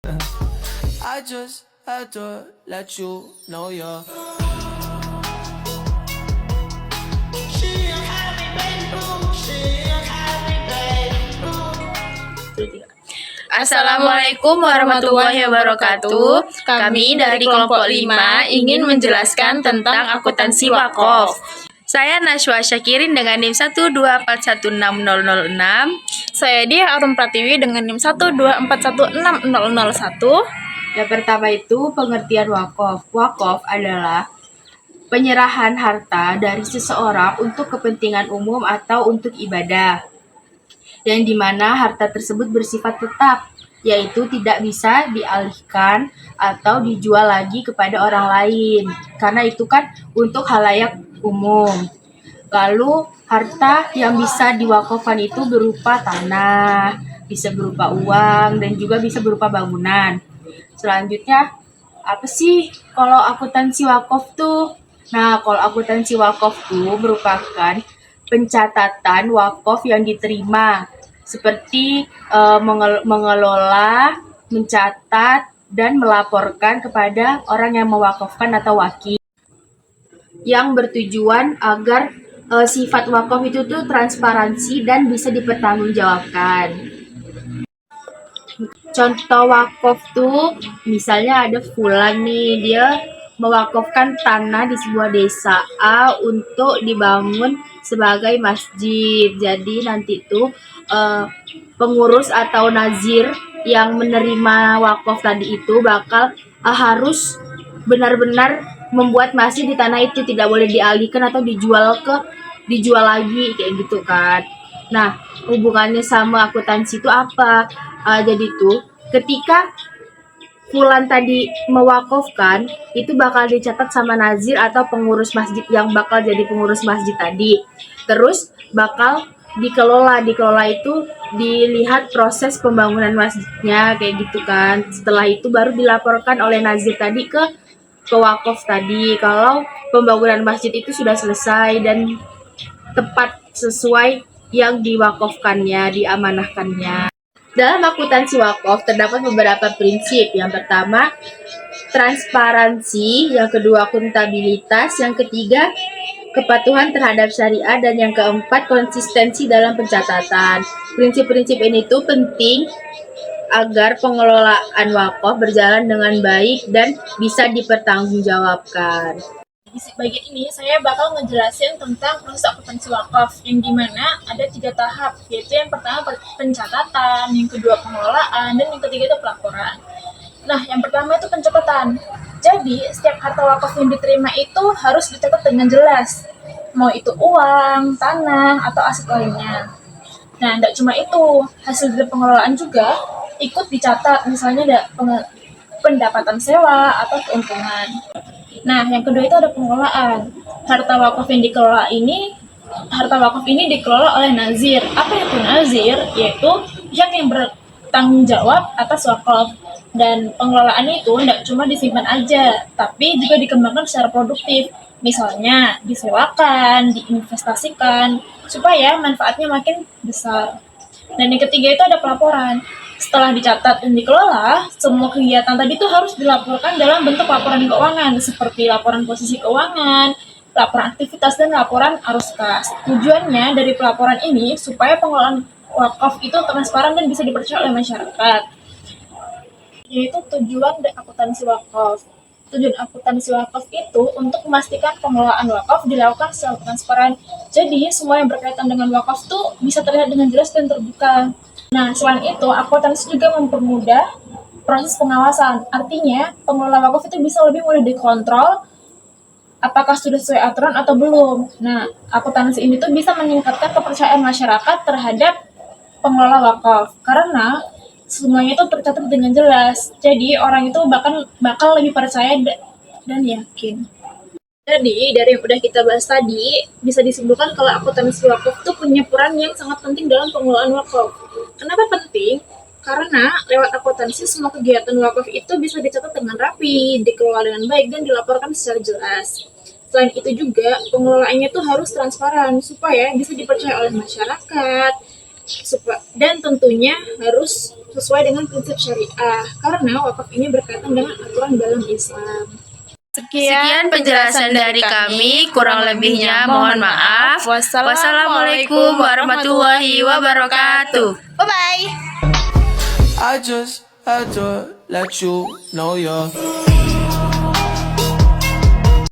I just had to let you know you're. Assalamualaikum warahmatullahi wabarakatuh. Kami dari kelompok 5 ingin menjelaskan tentang akuntansi wakaf. Saya Nashwa Syakirin dengan NIM 124160006. Saya Dia Arum Pratiwi dengan NIM 124160001. Yang pertama itu pengertian wakaf. Wakaf adalah penyerahan harta dari seseorang untuk kepentingan umum atau untuk ibadah, yang dimana harta tersebut bersifat tetap, yaitu tidak bisa dialihkan atau dijual lagi kepada orang lain, karena itu kan untuk khalayak umum. Lalu harta yang bisa diwakafkan itu berupa tanah, bisa berupa uang, dan juga bisa berupa bangunan. Selanjutnya, apa sih kalau akuntansi wakaf tuh? Nah, kalau akuntansi wakaf tuh merupakan pencatatan wakaf yang diterima, seperti mengelola, mencatat, dan melaporkan kepada orang yang mewakafkan atau wakil, yang bertujuan agar sifat wakaf itu tuh transparansi dan bisa dipertanggungjawabkan. Contoh wakaf tuh misalnya ada fulan nih, dia mewakafkan tanah di sebuah desa A untuk dibangun sebagai masjid. Jadi nanti tuh pengurus atau nazir yang menerima wakaf tadi itu bakal harus benar-benar membuat masjid di tanah itu, tidak boleh dialihkan atau dijual lagi kayak gitu kan. Nah, hubungannya sama akuntansi itu apa? Jadi tuh ketika fulan tadi mewakafkan, itu bakal dicatat sama nazir atau pengurus masjid yang bakal jadi pengurus masjid tadi. Terus bakal dikelola itu dilihat proses pembangunan masjidnya kayak gitu kan. Setelah itu baru dilaporkan oleh nazir tadi ke wakaf tadi kalau pembangunan masjid itu sudah selesai dan tepat sesuai yang diwakafkannya, diamanahkannya. Dalam akuntansi wakaf terdapat beberapa prinsip. Yang pertama, transparansi. Yang kedua, akuntabilitas. Yang ketiga, kepatuhan terhadap syariat. Dan yang keempat, konsistensi dalam pencatatan. Prinsip-prinsip ini tuh penting agar pengelolaan wakaf berjalan dengan baik dan bisa dipertanggungjawabkan. Di bagian ini saya bakal ngejelasin tentang proses akuntansi wakaf, yang dimana ada 3 tahap, yaitu yang pertama pencatatan, yang kedua pengelolaan, dan yang ketiga itu pelaporan. Nah, yang pertama itu pencatatan. Jadi setiap harta wakaf yang diterima itu harus dicatat dengan jelas, mau itu uang, tanah, atau aset lainnya. Nah, tidak cuma itu, hasil dari pengelolaan juga ikut dicatat, misalnya ada pendapatan sewa atau keuntungan. Nah, yang kedua itu ada pengelolaan. Harta wakaf ini dikelola oleh nazir. Apa itu nazir? Yaitu pihak yang bertanggung jawab atas wakaf. Dan pengelolaannya itu tidak cuma disimpan aja, tapi juga dikembangkan secara produktif. Misalnya disewakan, diinvestasikan, supaya manfaatnya makin besar. Dan yang ketiga itu ada pelaporan. Setelah dicatat dan dikelola, semua kegiatan tadi itu harus dilaporkan dalam bentuk laporan keuangan, seperti laporan posisi keuangan, laporan aktivitas, dan laporan arus kas. Tujuannya dari pelaporan ini supaya pengelolaan wakaf itu transparan dan bisa dipercaya oleh masyarakat. Yaitu tujuan dari akuntansi wakaf. Tujuan akuntansi wakaf itu untuk memastikan pengelolaan wakaf dilakukan secara transparan. Jadi semua yang berkaitan dengan wakaf itu bisa terlihat dengan jelas dan terbuka. Nah, selain itu, akuntansi juga mempermudah proses pengawasan. Artinya, pengelola wakaf itu bisa lebih mudah dikontrol apakah sudah sesuai aturan atau belum. Nah, akuntansi ini tuh bisa meningkatkan kepercayaan masyarakat terhadap pengelola wakaf. Karena semuanya itu tercatat dengan jelas. Jadi, orang itu bakal lebih percaya dan yakin. Jadi, dari yang udah kita bahas tadi, bisa disimpulkan kalau akuntansi wakaf itu punya peran yang sangat penting dalam pengelolaan wakaf. Kenapa penting? Karena lewat akuntansi semua kegiatan wakaf itu bisa dicatat dengan rapi, dikelola dengan baik, dan dilaporkan secara jelas. Selain itu juga, pengelolaannya itu harus transparan supaya bisa dipercaya oleh masyarakat, dan tentunya harus sesuai dengan prinsip syariah, karena wakaf ini berkaitan dengan aturan dalam Islam. Sekian penjelasan dari kami, kurang lebihnya mohon maaf. Wassalamualaikum warahmatullahi wabarakatuh. Bye-bye. I just had to let you know you're